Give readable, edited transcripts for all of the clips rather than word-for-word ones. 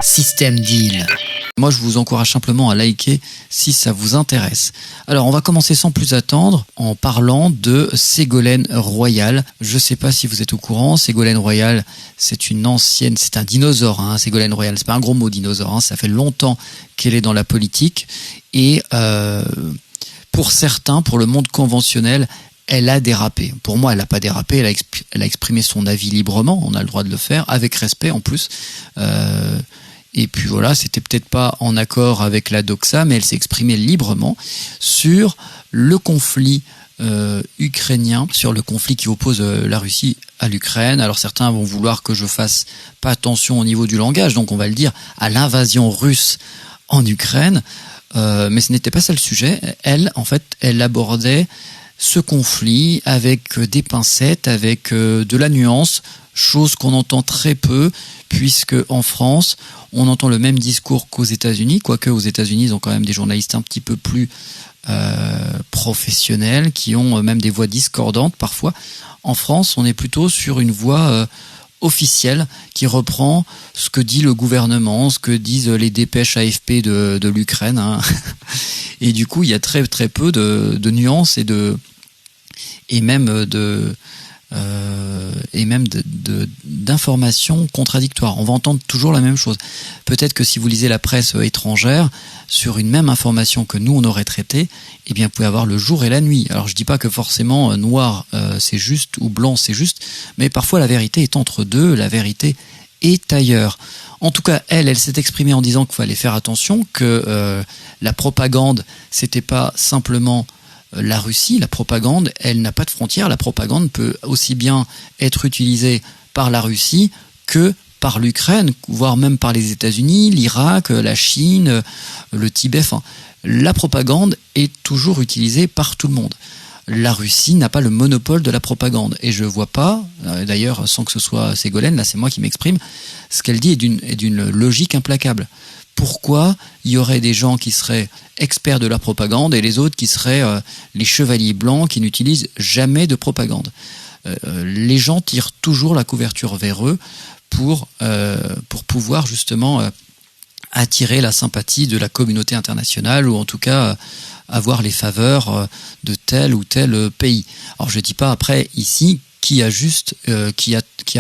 Système Deal. Moi, je vous encourage simplement à liker si ça vous intéresse. Alors, on va commencer sans plus attendre en parlant de Ségolène Royal. Je ne sais pas si vous êtes au courant, Ségolène Royal, c'est un dinosaure, hein, Ségolène Royal. C'est pas un gros mot, dinosaure, hein, ça fait longtemps qu'elle est dans la politique. Et pour certains, pour le monde conventionnel, elle a dérapé. Pour moi, elle n'a pas dérapé, elle a exprimé son avis librement, on a le droit de le faire, avec respect en plus. Et puis voilà, c'était peut-être pas en accord avec la doxa, mais elle s'est exprimée librement sur le conflit ukrainien, sur le conflit qui oppose la Russie à l'Ukraine. Alors certains vont vouloir que je fasse pas attention au niveau du langage, donc on va le dire à l'invasion russe en Ukraine, mais ce n'était pas ça le sujet. Elle abordait ce conflit avec des pincettes, avec de la nuance, chose qu'on entend très peu, puisque en France, on entend le même discours qu'aux États-Unis, quoique aux États-Unis, ils ont quand même des journalistes un petit peu plus professionnels, qui ont même des voix discordantes parfois. En France, on est plutôt sur une voix officielle qui reprend ce que dit le gouvernement, ce que disent les dépêches AFP de l'Ukraine. Hein. Et du coup, il y a très très peu de nuances et même d'informations contradictoires. On va entendre toujours la même chose. Peut-être que si vous lisez la presse étrangère, sur une même information que nous on aurait traitée, eh bien vous pouvez avoir le jour et la nuit. Alors je dis pas que forcément noir c'est juste ou blanc c'est juste, mais parfois la vérité est entre deux, la vérité est ailleurs. En tout cas, elle s'est exprimée en disant qu'il fallait faire attention, que la propagande, c'était pas simplement la Russie, la propagande, elle n'a pas de frontières. La propagande peut aussi bien être utilisée par la Russie que par l'Ukraine, voire même par les États-Unis, l'Irak, la Chine, le Tibet. Enfin, la propagande est toujours utilisée par tout le monde. La Russie n'a pas le monopole de la propagande. Et je vois pas, d'ailleurs, sans que ce soit Ségolène, là c'est moi qui m'exprime, ce qu'elle dit est d'une logique implacable. Pourquoi il y aurait des gens qui seraient experts de la propagande et les autres qui seraient les chevaliers blancs qui n'utilisent jamais de propagande? Les gens tirent toujours la couverture vers eux pour pouvoir justement attirer la sympathie de la communauté internationale ou en tout cas avoir les faveurs de tel ou tel pays. Alors je dis pas après ici qui a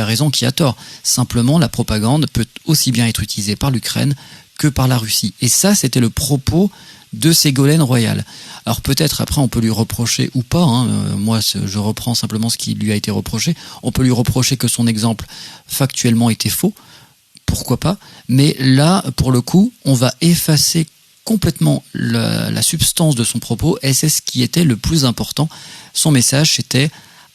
raison, qui a tort. Simplement la propagande peut aussi bien être utilisée par l'Ukraine que par la Russie. Et ça, c'était le propos de Ségolène Royal. Alors peut-être après on peut lui reprocher ou pas, hein, moi je reprends simplement ce qui lui a été reproché, on peut lui reprocher que son exemple factuellement était faux, pourquoi pas, mais là pour le coup on va effacer complètement la substance de son propos et c'est ce qui était le plus important. Son message c'était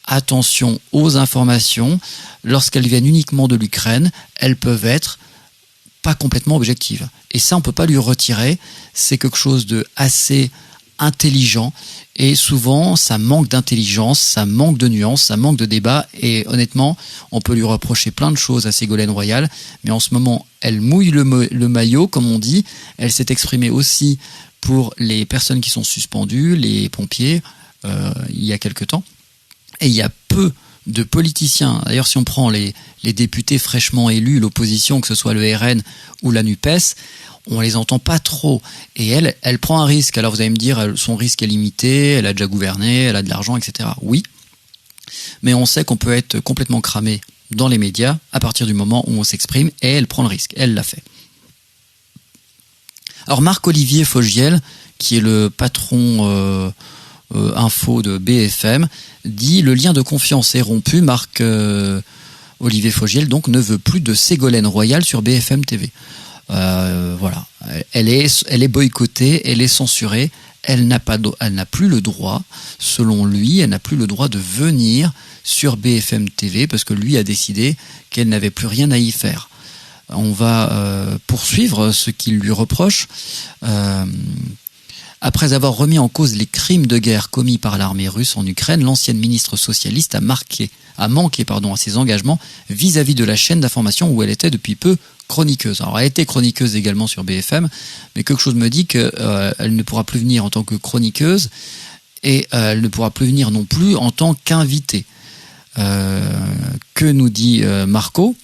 attention aux informations, lorsqu'elles viennent uniquement de l'Ukraine, elles peuvent être pas complètement objective. Et ça, on peut pas lui retirer. C'est quelque chose de assez intelligent. Et souvent, ça manque d'intelligence, ça manque de nuances, ça manque de débat. Et honnêtement, on peut lui reprocher plein de choses à Ségolène Royal. Mais en ce moment, elle mouille le maillot, comme on dit. Elle s'est exprimée aussi pour les personnes qui sont suspendues, les pompiers, il y a quelque temps. Et il y a peu de politiciens. D'ailleurs, si on prend les députés fraîchement élus, l'opposition, que ce soit le RN ou la NUPES, on les entend pas trop. Et elle prend un risque. Alors vous allez me dire, son risque est limité, elle a déjà gouverné, elle a de l'argent, etc. Oui, mais on sait qu'on peut être complètement cramé dans les médias à partir du moment où on s'exprime, et elle prend le risque. Elle l'a fait. Alors Marc-Olivier Fogiel, qui est le patron info de BFM, dit le lien de confiance est rompu. Olivier Fogiel donc ne veut plus de Ségolène Royal sur BFM TV. Voilà, elle est boycottée, elle est censurée, elle n'a plus le droit, selon lui, elle n'a plus le droit de venir sur BFM TV parce que lui a décidé qu'elle n'avait plus rien à y faire. On va poursuivre ce qu'il lui reproche. Après avoir remis en cause les crimes de guerre commis par l'armée russe en Ukraine, l'ancienne ministre socialiste a manqué à ses engagements vis-à-vis de la chaîne d'information où elle était depuis peu chroniqueuse. Alors elle était chroniqueuse également sur BFM, mais quelque chose me dit qu'elle ne pourra plus venir en tant que chroniqueuse et elle ne pourra plus venir non plus en tant qu'invitée. Que nous dit Marco ?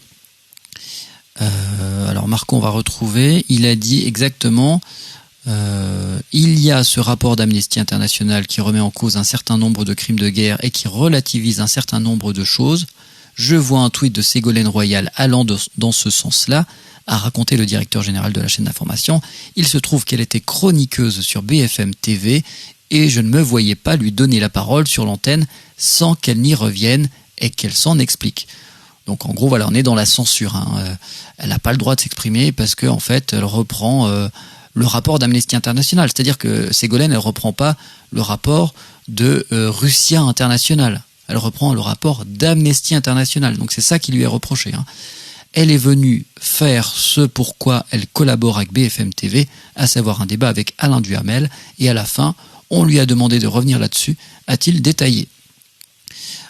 Alors Marco, on va retrouver. Il a dit exactement. Il y a ce rapport d'Amnesty International qui remet en cause un certain nombre de crimes de guerre et qui relativise un certain nombre de choses. Je vois un tweet de Ségolène Royal allant dans ce sens-là, a raconté le directeur général de la chaîne d'information. Il se trouve qu'elle était chroniqueuse sur BFM TV et je ne me voyais pas lui donner la parole sur l'antenne sans qu'elle n'y revienne et qu'elle s'en explique. Donc en gros, voilà, on est dans la censure. Elle n'a pas le droit de s'exprimer parce qu'en fait, elle reprend le rapport d'Amnesty International. C'est-à-dire que Ségolène, elle reprend pas le rapport de Russia International. Elle reprend le rapport d'Amnesty International. Donc c'est ça qui lui est reproché. Elle est venue faire ce pourquoi elle collabore avec BFM TV, à savoir un débat avec Alain Duhamel. Et à la fin, on lui a demandé de revenir là-dessus, a-t-il détaillé.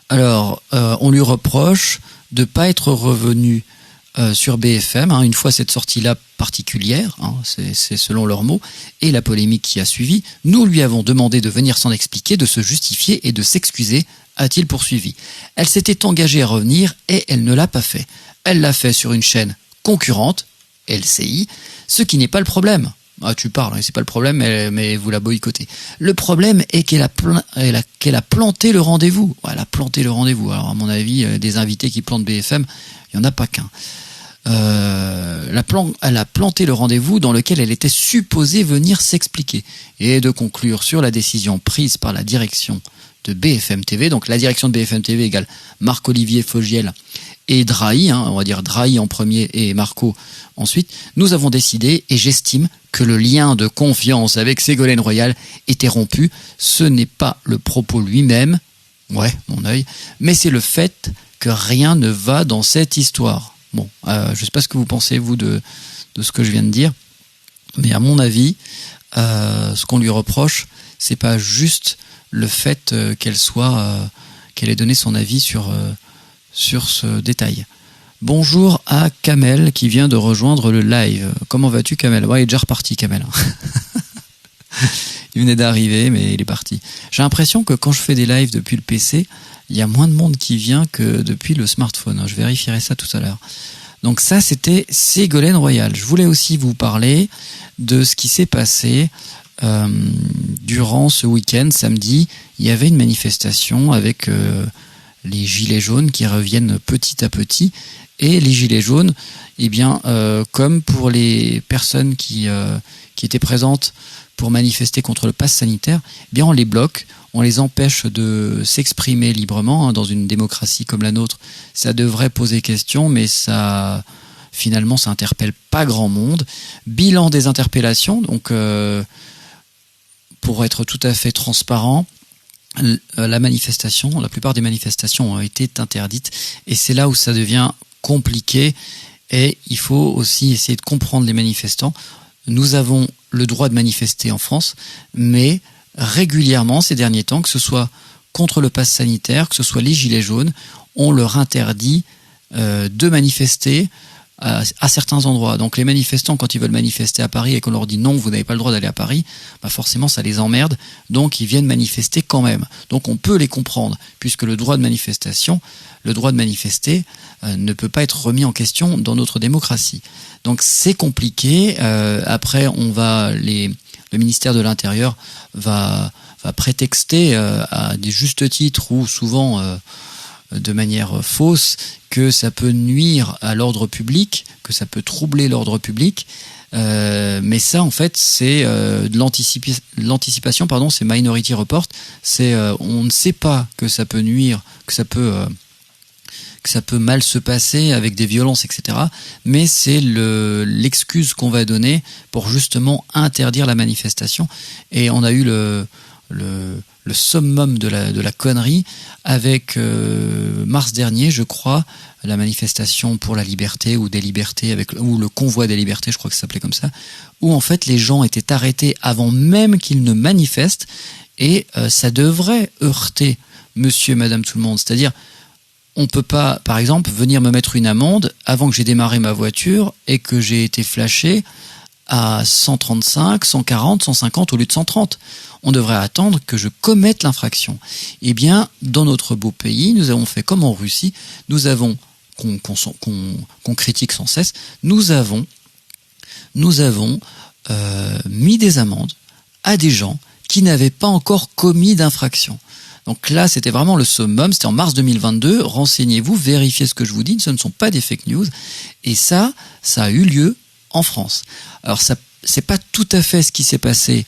Alors, on lui reproche de ne pas être revenu sur BFM, une fois cette sortie-là particulière, c'est selon leurs mots, et la polémique qui a suivi. Nous lui avons demandé de venir s'en expliquer, de se justifier et de s'excuser, a-t-il poursuivi. Elle s'était engagée à revenir et elle ne l'a pas fait. Elle l'a fait sur une chaîne concurrente, LCI, ce qui n'est pas le problème. Tu parles, c'est pas le problème, mais vous la boycottez. Le problème est qu'elle a planté le rendez-vous. Elle a planté le rendez-vous. Alors à mon avis, des invités qui plantent BFM, il n'y en a pas qu'un. Elle a planté le rendez-vous dans lequel elle était supposée venir s'expliquer et de conclure sur la décision prise par la direction de BFM TV. Donc la direction de BFM TV égale Marc-Olivier Fogiel et Drahi, on va dire Drahi en premier et Marco ensuite. Nous avons décidé, et j'estime que le lien de confiance avec Ségolène Royal était rompu. Ce n'est pas le propos lui-même, mon œil, mais c'est le fait que rien ne va dans cette histoire. Bon, je sais pas ce que vous pensez, vous, de ce que je viens de dire, mais à mon avis, ce qu'on lui reproche, c'est pas juste le fait qu'elle ait donné son avis sur ce détail. Bonjour à Kamel qui vient de rejoindre le live. Comment vas-tu, Kamel ? Il est déjà reparti, Kamel. Il venait d'arriver, mais il est parti. J'ai l'impression que quand je fais des lives depuis le PC, il y a moins de monde qui vient que depuis le smartphone. Je vérifierai ça tout à l'heure. Donc ça, c'était Ségolène Royal. Je voulais aussi vous parler de ce qui s'est passé durant ce week-end, samedi. Il y avait une manifestation avec les gilets jaunes qui reviennent petit à petit. Et les gilets jaunes, comme pour les personnes qui étaient présentes pour manifester contre le pass sanitaire, on les bloque, on les empêche de s'exprimer librement. Dans une démocratie comme la nôtre, ça devrait poser question, mais ça interpelle pas grand monde. Bilan des interpellations, donc pour être tout à fait transparent, la plupart des manifestations ont été interdites, et c'est là où ça devient compliqué, et il faut aussi essayer de comprendre les manifestants. Nous avons le droit de manifester en France, mais régulièrement ces derniers temps, que ce soit contre le pass sanitaire, que ce soit les gilets jaunes, on leur interdit de manifester à certains endroits. Donc les manifestants, quand ils veulent manifester à Paris et qu'on leur dit non, vous n'avez pas le droit d'aller à Paris, forcément ça les emmerde, donc ils viennent manifester quand même. Donc on peut les comprendre, puisque le droit de manifester ne peut pas être remis en question dans notre démocratie. Donc c'est compliqué. Après, le ministère de l'Intérieur va prétexter à des justes titres ou souvent de manière fausse que ça peut nuire à l'ordre public, que ça peut troubler l'ordre public. Mais ça, en fait, c'est de l'anticipation, c'est Minority Report. C'est on ne sait pas que ça peut nuire, que ça peut mal se passer avec des violences, etc. Mais c'est l'excuse qu'on va donner pour justement interdire la manifestation. Et on a eu le summum de la connerie avec mars dernier, je crois, la manifestation pour la liberté ou des libertés, ou le convoi des libertés, je crois que ça s'appelait comme ça, où en fait les gens étaient arrêtés avant même qu'ils ne manifestent, et ça devrait heurter monsieur et madame tout le monde. C'est-à-dire, on peut pas, par exemple, venir me mettre une amende avant que j'ai démarré ma voiture et que j'ai été flashé à 135, 140, 150 au lieu de 130. On devrait attendre que je commette l'infraction. Eh bien, dans notre beau pays, nous avons fait comme en Russie, nous avons qu'on critique sans cesse, nous avons mis des amendes à des gens qui n'avaient pas encore commis d'infraction. Donc là, c'était vraiment le summum, c'était en mars 2022, renseignez-vous, vérifiez ce que je vous dis, ce ne sont pas des fake news, et ça a eu lieu en France. Alors ça, c'est pas tout à fait ce qui s'est passé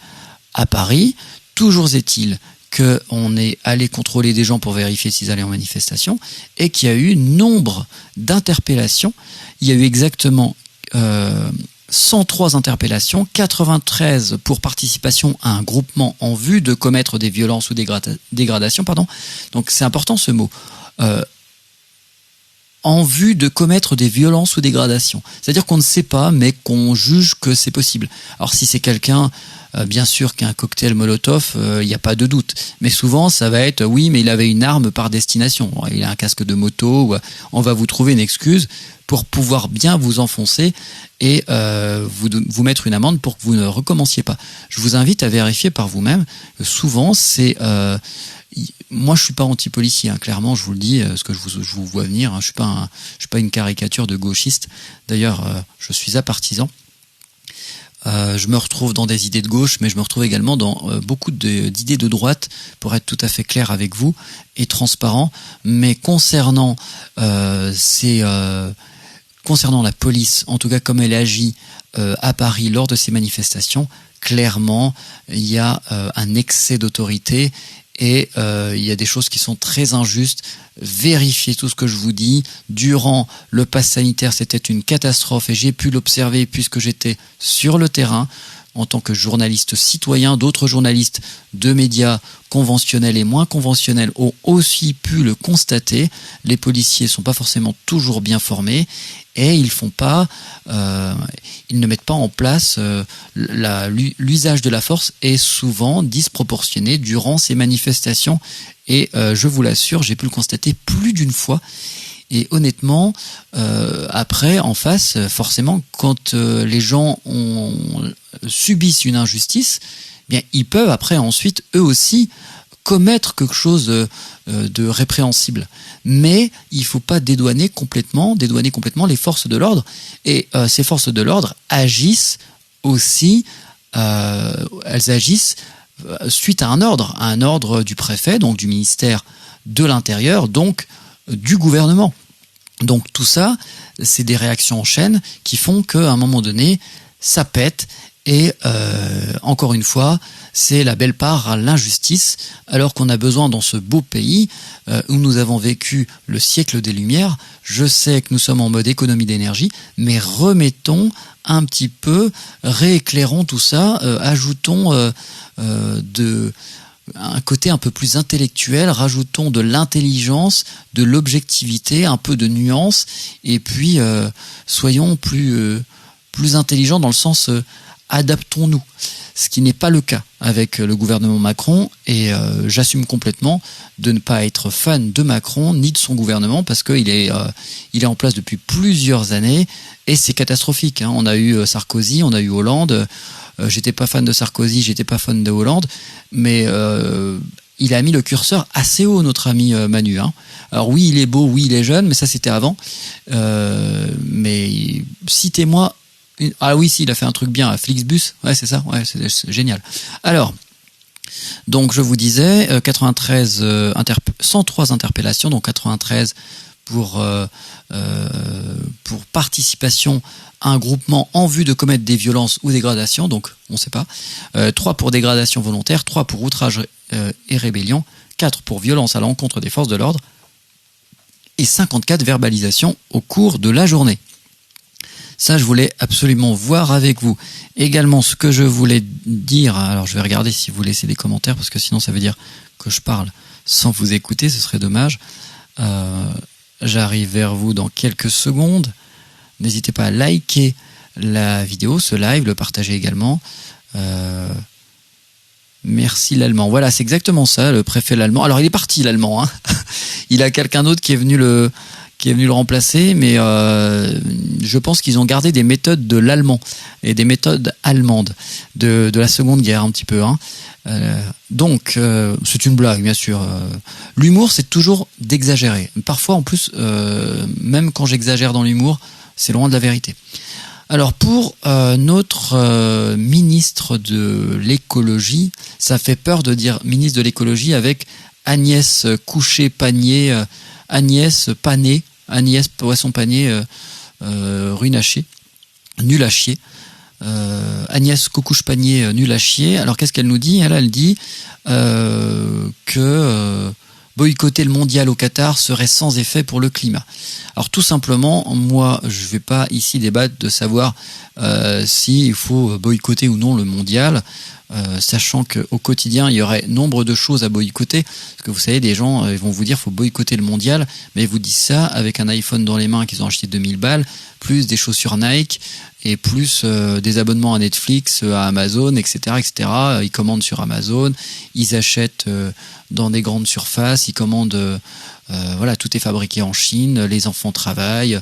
à Paris, toujours est-il qu'on est allé contrôler des gens pour vérifier s'ils allaient en manifestation, et qu'il y a eu nombre d'interpellations, il y a eu exactement 103 interpellations, 93 pour participation à un groupement en vue de commettre des violences ou dégradations. Donc c'est important ce mot. En vue de commettre des violences ou dégradations. C'est-à-dire qu'on ne sait pas, mais qu'on juge que c'est possible. Alors si c'est quelqu'un, bien sûr qu'un cocktail Molotov, il n'y a pas de doute. Mais souvent, ça va être, oui, mais il avait une arme par destination. Il a un casque de moto, ou on va vous trouver une excuse pour pouvoir bien vous enfoncer et vous mettre une amende pour que vous ne recommenciez pas. Je vous invite à vérifier par vous-même. Souvent, c'est... moi, je suis pas anti-policier, hein, clairement, je vous le dis, parce que je vous vois venir. Hein, je suis pas une caricature de gauchiste. D'ailleurs, je suis apartisan. Je me retrouve dans des idées de gauche, mais je me retrouve également dans beaucoup d'idées de droite, pour être tout à fait clair avec vous et transparent. Mais concernant la police, en tout cas comme elle agit à Paris lors de ces manifestations, clairement, il y a un excès d'autorité. Et il y a des choses qui sont très injustes. Vérifiez tout ce que je vous dis. Durant le pass sanitaire, c'était une catastrophe et j'ai pu l'observer puisque j'étais sur le terrain en tant que journaliste citoyen. D'autres journalistes de médias conventionnels et moins conventionnels ont aussi pu le constater. Les policiers sont pas forcément toujours bien formés et ils ne mettent pas en place l'usage de la force est souvent disproportionné durant ces manifestations et je vous l'assure, j'ai pu le constater plus d'une fois. Et honnêtement, après, en face, forcément, quand les gens subissent une injustice, bien, ils peuvent après ensuite, eux aussi, commettre quelque chose de répréhensible. Mais il ne faut pas dédouaner complètement les forces de l'ordre. Et ces forces de l'ordre agissent aussi, elles agissent suite à un ordre du préfet, donc du ministère de l'Intérieur, donc du gouvernement. Donc tout ça, c'est des réactions en chaîne qui font qu'à un moment donné, ça pète et encore une fois, c'est la belle part à l'injustice, alors qu'on a besoin dans ce beau pays où nous avons vécu le siècle des Lumières. Je sais que nous sommes en mode économie d'énergie, mais remettons un petit peu, rééclairons tout ça, ajoutons un côté un peu plus intellectuel, rajoutons de l'intelligence, de l'objectivité, un peu de nuance, et puis soyons plus intelligents dans le sens adaptons-nous. Ce qui n'est pas le cas avec le gouvernement Macron, et j'assume complètement de ne pas être fan de Macron ni de son gouvernement parce qu'il est en place depuis plusieurs années et c'est catastrophique. Hein. On a eu Sarkozy, on a eu Hollande. J'étais pas fan de Sarkozy, j'étais pas fan de Hollande, mais il a mis le curseur assez haut, notre ami Manu. Hein. Alors oui, il est beau, oui, il est jeune, mais ça c'était avant. Mais citez-moi. Ah oui, si, il a fait un truc bien à Flixbus. Ouais, c'est ça. Ouais, c'est génial. Alors, donc je vous disais, 103 interpellations, donc 93 pour participation à un groupement en vue de commettre des violences ou dégradations, donc on ne sait pas. 3 pour dégradation volontaire, 3 pour outrage et rébellion, 4 pour violence à l'encontre des forces de l'ordre et 54 verbalisations au cours de la journée. Ça, je voulais absolument voir avec vous. Également, ce que je voulais dire, alors je vais regarder si vous laissez des commentaires, parce que sinon ça veut dire que je parle sans vous écouter, ce serait dommage. J'arrive vers vous dans quelques secondes. N'hésitez pas à liker la vidéo, ce live, le partager également. Merci l'allemand. Voilà, c'est exactement ça, le préfet l'allemand. Alors il est parti l'allemand, hein. Il a quelqu'un d'autre qui est venu le remplacer, mais je pense qu'ils ont gardé des méthodes de l'allemand et des méthodes allemandes de la Seconde Guerre un petit peu. Hein. Donc, c'est une blague, bien sûr. L'humour, c'est toujours d'exagérer. Parfois, en plus, même quand j'exagère dans l'humour, c'est loin de la vérité. Alors, pour notre ministre de l'écologie, ça fait peur de dire ministre de l'écologie avec Agnès Couché-Panier, Agnès Pané, Agnès Poisson-Panier, Runacher, nul à chier. Agnès Coucouche-Panier, nul à chier. Alors qu'est-ce qu'elle nous dit ? Elle dit que boycotter le mondial au Qatar serait sans effet pour le climat. Alors tout simplement, moi je vais pas ici débattre de savoir s'il faut boycotter ou non le mondial, sachant qu'au quotidien il y aurait nombre de choses à boycotter, parce que vous savez, des gens vont vous dire faut boycotter le mondial, mais ils vous disent ça avec un iPhone dans les mains qu'ils ont acheté 2000 balles, plus des chaussures Nike, et plus des abonnements à Netflix, à Amazon, etc., etc. Ils commandent sur Amazon, ils achètent dans des grandes surfaces, ils commandent, voilà, tout est fabriqué en Chine, les enfants travaillent,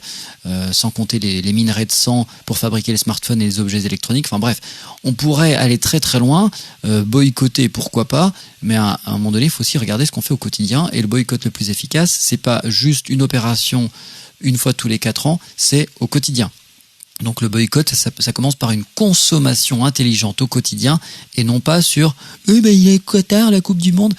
sans compter les minerais de sang pour fabriquer les smartphones et les objets électroniques. Enfin bref, on pourrait aller très très loin, boycotter, pourquoi pas, mais à un moment donné, il faut aussi regarder ce qu'on fait au quotidien, et le boycott le plus efficace, c'est pas juste une opération une fois tous les 4 ans, c'est au quotidien. Donc le boycott, ça commence par une consommation intelligente au quotidien et non pas sur il est Qatar, la Coupe du Monde.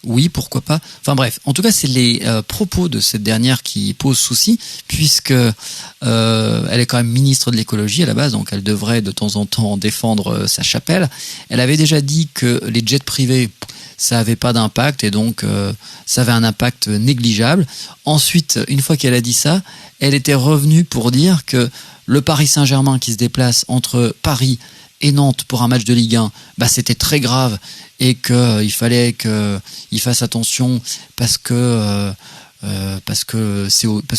Oui, pourquoi pas. Enfin bref, en tout cas, c'est les propos de cette dernière qui posent souci, puisque elle est quand même ministre de l'écologie à la base, donc elle devrait de temps en temps défendre sa chapelle. Elle avait déjà dit que les jets privés, ça avait pas d'impact, et donc ça avait un impact négligeable. Ensuite, une fois qu'elle a dit ça, elle était revenue pour dire que le Paris Saint-Germain qui se déplace entre Paris et Nantes pour un match de Ligue 1, c'était très grave, et qu'il fallait qu'il fasse attention parce que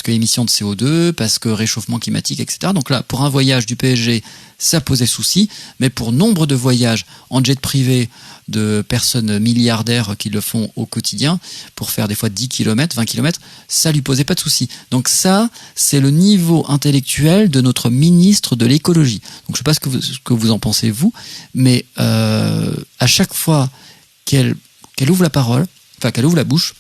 émission de CO2, parce que réchauffement climatique, etc. Donc là, pour un voyage du PSG, ça posait souci, mais pour nombre de voyages en jet privé de personnes milliardaires qui le font au quotidien, pour faire des fois 10 km, 20 km, ça lui posait pas de souci. Donc ça, c'est le niveau intellectuel de notre ministre de l'écologie. Donc je sais pas ce que vous en pensez, vous, mais à chaque fois qu'elle ouvre la parole, enfin qu'elle ouvre la bouche,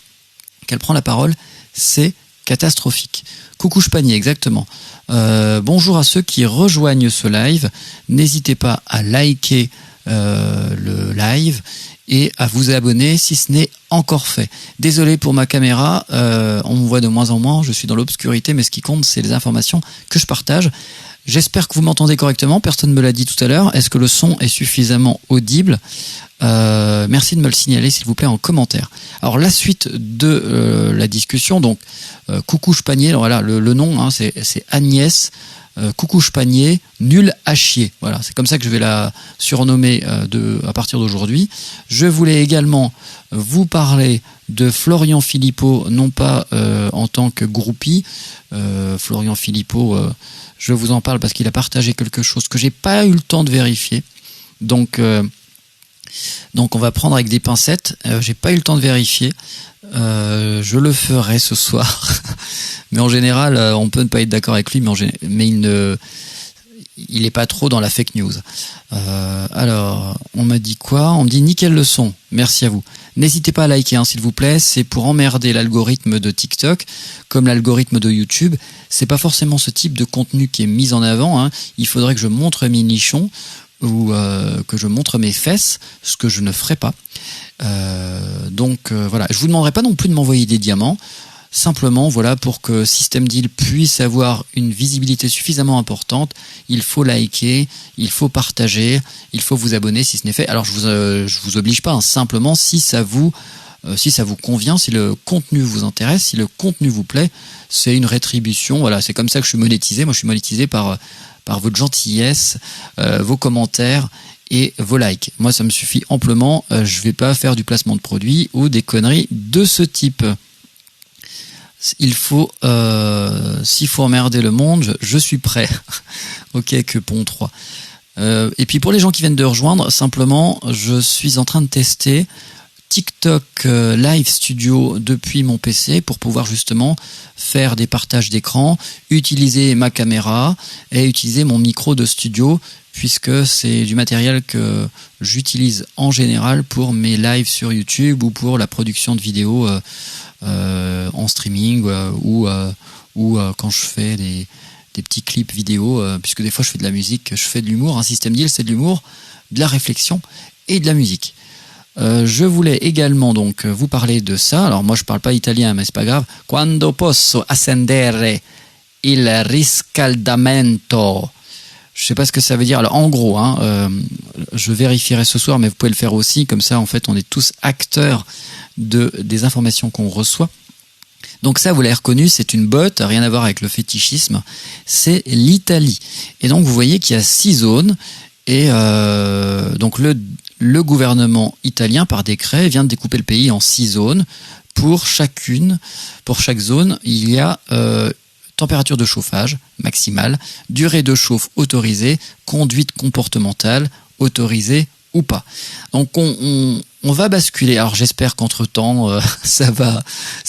qu'elle prend la parole, c'est catastrophique. Coucouche Panier, exactement. Bonjour à ceux qui rejoignent ce live. N'hésitez pas à liker le live et à vous abonner si ce n'est encore fait. Désolé pour ma caméra, on me voit de moins en moins, je suis dans l'obscurité, mais ce qui compte, c'est les informations que je partage. J'espère que vous m'entendez correctement, personne ne me l'a dit tout à l'heure. Est-ce que le son est suffisamment audible ? Merci de me le signaler s'il vous plaît en commentaire. Alors la suite de la discussion, donc Coucouche Panier, alors voilà, le nom c'est Agnès Coucouche Panier, nul à chier. Voilà, c'est comme ça que je vais la surnommer à partir d'aujourd'hui. Je voulais également vous parler de Florian Philippot, non pas en tant que groupie. Florian Philippot, je vous en parle parce qu'il a partagé quelque chose que j'ai pas eu le temps de vérifier. Donc on va prendre avec des pincettes. J'ai pas eu le temps de vérifier. Je le ferai ce soir. Mais en général, on peut ne pas être d'accord avec lui, mais il est pas trop dans la fake news. Alors, on m'a dit quoi ? On me dit nickel le son. Merci à vous. N'hésitez pas à liker, s'il vous plaît. C'est pour emmerder l'algorithme de TikTok, comme l'algorithme de YouTube. C'est pas forcément ce type de contenu qui est mis en avant. Il faudrait que je montre mes nichons ou que je montre mes fesses, ce que je ne ferai pas. Donc voilà, je vous demanderai pas non plus de m'envoyer des diamants, simplement voilà, pour que System Deal puisse avoir une visibilité suffisamment importante, il faut liker, il faut partager, il faut vous abonner si ce n'est fait. Alors je vous oblige pas, simplement si ça vous convient, si le contenu vous intéresse, si le contenu vous plaît, c'est une rétribution. Voilà, c'est comme ça que je suis monétisé. Moi je suis monétisé par votre gentillesse, vos commentaires et vos likes. Moi, ça me suffit amplement. Je vais pas faire du placement de produits ou des conneries de ce type. S'il faut emmerder le monde, je suis prêt. Ok, que pont 3. Et puis pour les gens qui viennent de rejoindre, simplement, je suis en train de tester TikTok Live Studio depuis mon PC pour pouvoir justement faire des partages d'écran, utiliser ma caméra et utiliser mon micro de studio, puisque c'est du matériel que j'utilise en général pour mes lives sur YouTube ou pour la production de vidéos en streaming ou quand je fais des petits clips vidéo, puisque des fois je fais de la musique, je fais de l'humour. Un System Deal, c'est de l'humour, de la réflexion et de la musique. Je voulais également donc vous parler de ça. Alors moi je parle pas italien, mais c'est pas grave. Quando posso accendere il riscaldamento. Je sais pas ce que ça veut dire. Alors en gros, je vérifierai ce soir, mais vous pouvez le faire aussi. Comme ça, en fait, on est tous acteurs des informations qu'on reçoit. Donc ça, vous l'avez reconnu, c'est une botte, rien à voir avec le fétichisme. C'est l'Italie. Et donc vous voyez qu'il y a 6 zones. Et donc le gouvernement italien, par décret, vient de découper le pays en 6 zones. Pour chaque zone, il y a température de chauffage maximale, durée de chauffe autorisée, conduite comportementale autorisée ou pas. Donc on va basculer. Alors j'espère qu'entre-temps ça va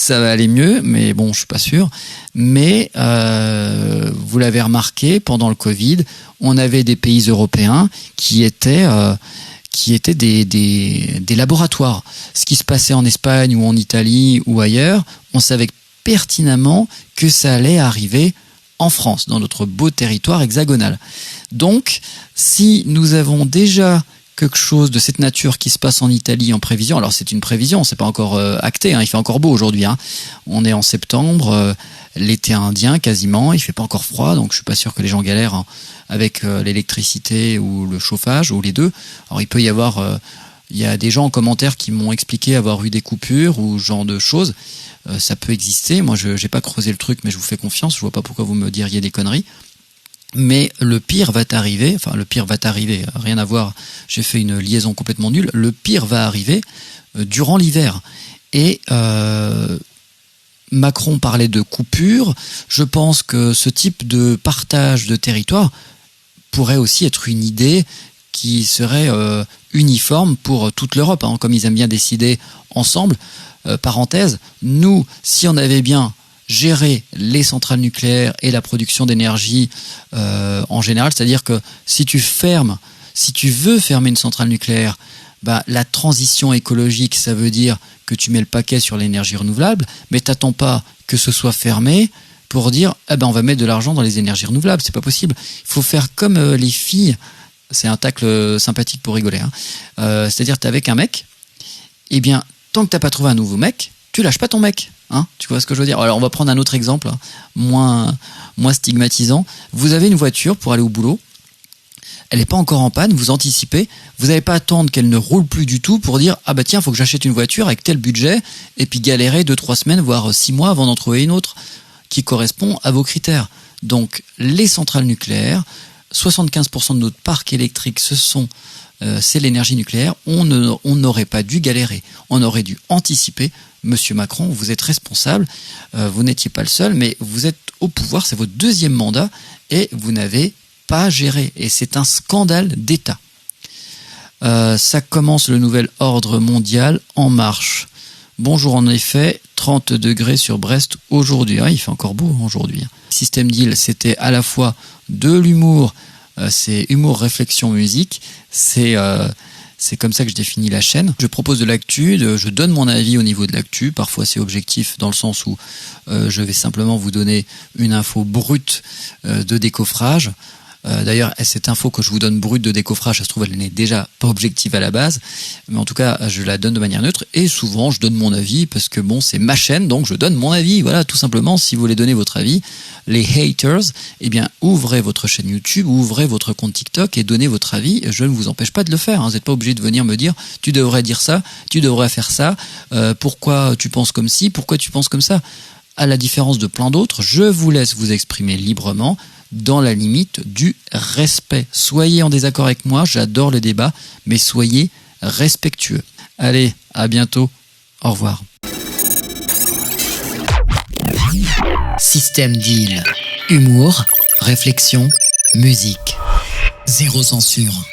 aller mieux, mais bon, je suis pas sûr. Mais vous l'avez remarqué, pendant le Covid, on avait des pays européens qui étaient des laboratoires. Ce qui se passait en Espagne ou en Italie ou ailleurs, on savait pertinemment que ça allait arriver en France, dans notre beau territoire hexagonal. Donc, si nous avons déjà quelque chose de cette nature qui se passe en Italie en prévision, alors c'est une prévision, c'est pas encore acté, il fait encore beau aujourd'hui, on est en septembre, l'été indien quasiment, il fait pas encore froid, donc je suis pas sûr que les gens galèrent avec l'électricité ou le chauffage, ou les deux. Alors il peut y avoir, il y a des gens en commentaire qui m'ont expliqué avoir eu des coupures ou ce genre de choses. Ça peut exister, moi je n'ai pas creusé le truc, mais je vous fais confiance, je vois pas pourquoi vous me diriez des conneries. Mais le pire va t'arriver, rien à voir, j'ai fait une liaison complètement nulle, le pire va arriver durant l'hiver. Et Macron parlait de coupure, je pense que ce type de partage de territoire pourrait aussi être une idée qui serait uniforme pour toute l'Europe, comme ils aiment bien décider ensemble. Parenthèse, nous, si on avait bien géré les centrales nucléaires et la production d'énergie en général, c'est-à-dire que si tu veux fermer une centrale nucléaire, la transition écologique, ça veut dire que tu mets le paquet sur l'énergie renouvelable, mais t'attends pas que ce soit fermé pour dire on va mettre de l'argent dans les énergies renouvelables, c'est pas possible. Il faut faire comme les filles, c'est un tacle sympathique pour rigoler, c'est-à-dire t'es avec un mec, et bien tant que t'as pas trouvé un nouveau mec, tu lâches pas ton mec. Tu vois ce que je veux dire? Alors on va prendre un autre exemple, moins stigmatisant. Vous avez une voiture pour aller au boulot, elle n'est pas encore en panne, vous anticipez, vous n'allez pas attendre qu'elle ne roule plus du tout pour dire tiens, faut que j'achète une voiture avec tel budget, et puis galérer 2-3 semaines, voire 6 mois avant d'en trouver une autre qui correspond à vos critères. Donc les centrales nucléaires, 75% de notre parc électrique, c'est l'énergie nucléaire. On n'aurait pas dû galérer, on aurait dû anticiper. Monsieur Macron, vous êtes responsable, vous n'étiez pas le seul, mais vous êtes au pouvoir, c'est votre 2e mandat, et vous n'avez pas géré. Et c'est un scandale d'État. Ça commence le nouvel ordre mondial en marche. Bonjour, en effet, 30 degrés sur Brest aujourd'hui. Il fait encore beau aujourd'hui. System Deal, c'était à la fois de l'humour, c'est humour, réflexion, musique, c'est comme ça que je définis la chaîne. Je propose de l'actu, je donne mon avis au niveau de l'actu. Parfois c'est objectif dans le sens où je vais simplement vous donner une info brute de décoffrage. D'ailleurs, cette info que je vous donne brute de décoffrage, ça se trouve, elle n'est déjà pas objective à la base. Mais en tout cas, je la donne de manière neutre. Et souvent, je donne mon avis parce que c'est ma chaîne, donc je donne mon avis. Voilà, tout simplement, si vous voulez donner votre avis, les haters, ouvrez votre chaîne YouTube, ouvrez votre compte TikTok et donnez votre avis. Je ne vous empêche pas de le faire. Vous n'êtes pas obligé de venir me dire, tu devrais dire ça, tu devrais faire ça, pourquoi tu penses comme ci, pourquoi tu penses comme ça. À la différence de plein d'autres, je vous laisse vous exprimer librement, dans la limite du respect. Soyez en désaccord avec moi, j'adore le débat, mais soyez respectueux. Allez, à bientôt, au revoir. System Deal. Humour, réflexion, musique. Zéro censure.